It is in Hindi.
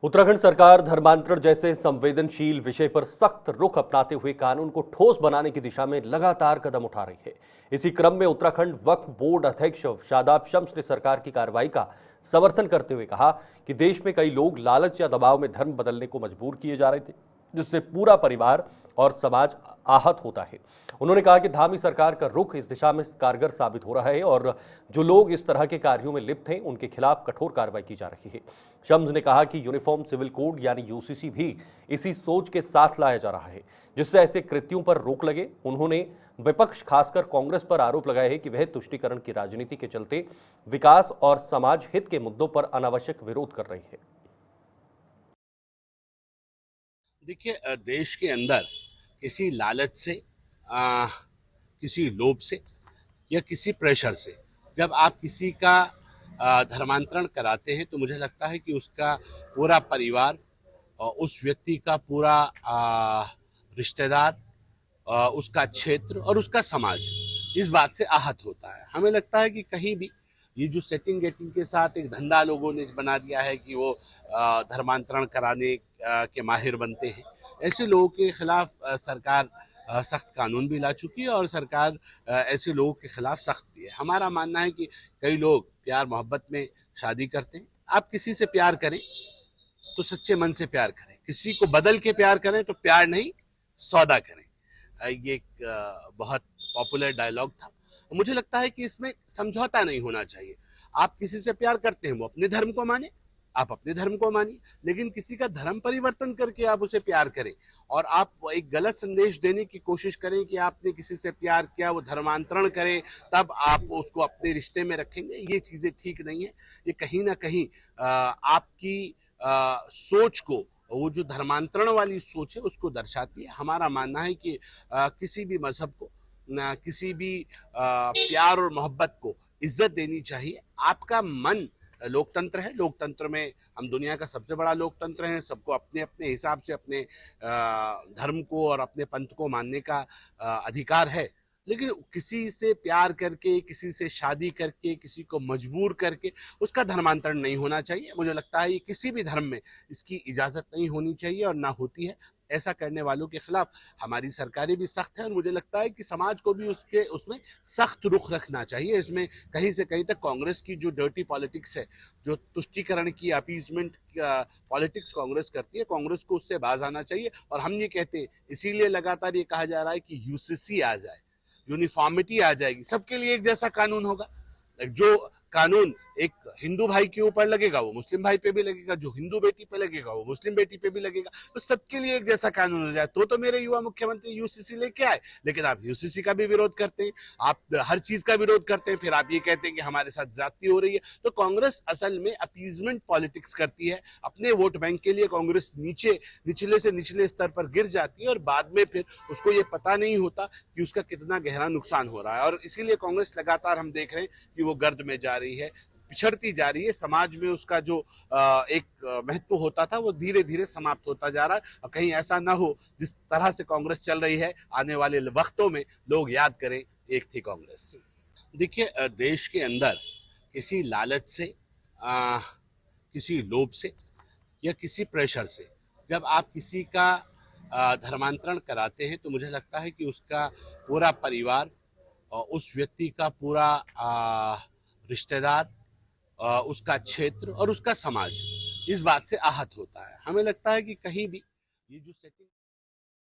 उत्तराखंड सरकार धर्मांतरण जैसे संवेदनशील विषय पर सख्त रुख अपनाते हुए कानून को ठोस बनाने की दिशा में लगातार कदम उठा रही है। इसी क्रम में उत्तराखंड वक्फ बोर्ड अध्यक्ष शादाब शम्स ने सरकार की कार्रवाई का समर्थन करते हुए कहा कि देश में कई लोग लालच या दबाव में धर्म बदलने को मजबूर किए जा रहे थे, जिससे पूरा परिवार और समाज आहत होता है। उन्होंने कहा कि धामी सरकार का रुख इस दिशा में कारगर साबित हो रहा है और जो लोग इस तरह के कार्यों में लिप्त हैं उनके खिलाफ कठोर कार्रवाई की जा रही है। शम्स ने कहा कि यूनिफॉर्म सिविल कोड यानी यूसीसी भी इसी सोच के साथ लाया जा रहा है, जिससे ऐसे कृत्यों पर रोक लगे। उन्होंने विपक्ष खासकर कांग्रेस पर आरोप लगाया है कि वह तुष्टीकरण की राजनीति के चलते विकास और समाज हित के मुद्दों पर अनावश्यक विरोध कर रही है। देखिए, देश के अंदर किसी लालच से किसी लोभ से या किसी प्रेशर से जब आप किसी का धर्मांतरण कराते हैं तो मुझे लगता है कि उसका पूरा परिवार और उस व्यक्ति का पूरा रिश्तेदार, उसका क्षेत्र और उसका समाज इस बात से आहत होता है। हमें लगता है कि कहीं भी ये जो सेटिंग गेटिंग के साथ एक धंधा लोगों ने बना दिया है कि वो धर्मांतरण कराने के माहिर बनते हैं, ऐसे लोगों के खिलाफ सरकार सख्त कानून भी ला चुकी है और सरकार ऐसे लोगों के खिलाफ सख्त भी है। हमारा मानना है कि कई लोग प्यार मोहब्बत में शादी करते हैं। आप किसी से प्यार करें तो सच्चे मन से प्यार करें, किसी को बदल के प्यार करें तो प्यार नहीं सौदा करें। ये एक बहुत पॉपुलर डायलॉग था। मुझे लगता है कि इसमें समझौता नहीं होना चाहिए। आप किसी से प्यार करते हैं, वो अपने धर्म को माने, आप अपने धर्म को मानिए, लेकिन किसी का धर्म परिवर्तन करके आप उसे प्यार करें और आप एक गलत संदेश देने की कोशिश करें कि आपने किसी से प्यार किया, वो धर्मांतरण करे, तब आप उसको अपने रिश्ते में रखेंगे, ये चीजें ठीक नहीं है। ये कहीं ना कहीं आपकी सोच को, वो जो धर्मांतरण वाली सोच है उसको दर्शाती है। हमारा मानना है कि किसी भी मजहब को, किसी भी प्यार और मोहब्बत को इज्जत देनी चाहिए। आपका मन लोकतंत्र है, लोकतंत्र में हम दुनिया का सबसे बड़ा लोकतंत्र है। सबको अपने अपने हिसाब से अपने धर्म को और अपने पंथ को मानने का अधिकार है, लेकिन किसी से प्यार करके, किसी से शादी करके, किसी को मजबूर करके उसका धर्मांतरण नहीं होना चाहिए। मुझे लगता है ये किसी भी धर्म में इसकी इजाज़त नहीं होनी चाहिए और ना होती है। ऐसा करने वालों के खिलाफ हमारी सरकारें भी सख्त है और मुझे लगता है कि समाज को भी उसमें सख्त रुख रखना चाहिए। इसमें कहीं से कहीं तक कांग्रेस की जो डर्टी पॉलिटिक्स है, जो तुष्टीकरण की, अपीजमेंट पॉलिटिक्स कांग्रेस करती है, कांग्रेस को उससे बाज आना चाहिए। और हम ये कहते हैं, इसीलिए लगातार ये कहा जा रहा है कि यूसीसी आ जाए, यूनिफॉर्मिटी आ जाएगी, सबके लिए एक जैसा कानून होगा। जो कानून एक हिंदू भाई के ऊपर लगेगा वो मुस्लिम भाई पे भी लगेगा, जो हिंदू बेटी पे लगेगा वो मुस्लिम बेटी पे भी लगेगा, तो सबके लिए एक जैसा कानून हो जाए। तो मेरे युवा मुख्यमंत्री यूसीसी लेके आए, लेकिन आप यूसीसी का भी विरोध करते हैं, आप हर चीज का विरोध करते हैं, फिर आप ये कहते हैं कि हमारे साथ ज्यादती हो रही है। तो कांग्रेस असल में अपीजमेंट पॉलिटिक्स करती है। अपने वोट बैंक के लिए कांग्रेस निचले से निचले स्तर पर गिर जाती है और बाद में फिर उसको ये पता नहीं होता कि उसका कितना गहरा नुकसान हो रहा है। और इसीलिए कांग्रेस लगातार हम देख रहे हैं कि वो गर्द में जा रही है, पिछड़ती जा रही है। समाज में उसका जो एक महत्व होता था वो धीरे धीरे समाप्त होता जा रहा है। और कहीं ऐसा ना हो जिस तरह से कांग्रेस चल रही है, आने वाले वक्तों में लोग याद करें एक थी कांग्रेस। देखिए, देश के अंदर किसी लालच से, किसी लोभ से या किसी प्रेशर से जब आप किसी का धर्मांतरण कराते हैं तो मुझे लगता है कि उसका पूरा परिवार और उस व्यक्ति का पूरा रिश्तेदार, उसका क्षेत्र और उसका समाज इस बात से आहत होता है। हमें लगता है कि कहीं भी ये जो सेटिंग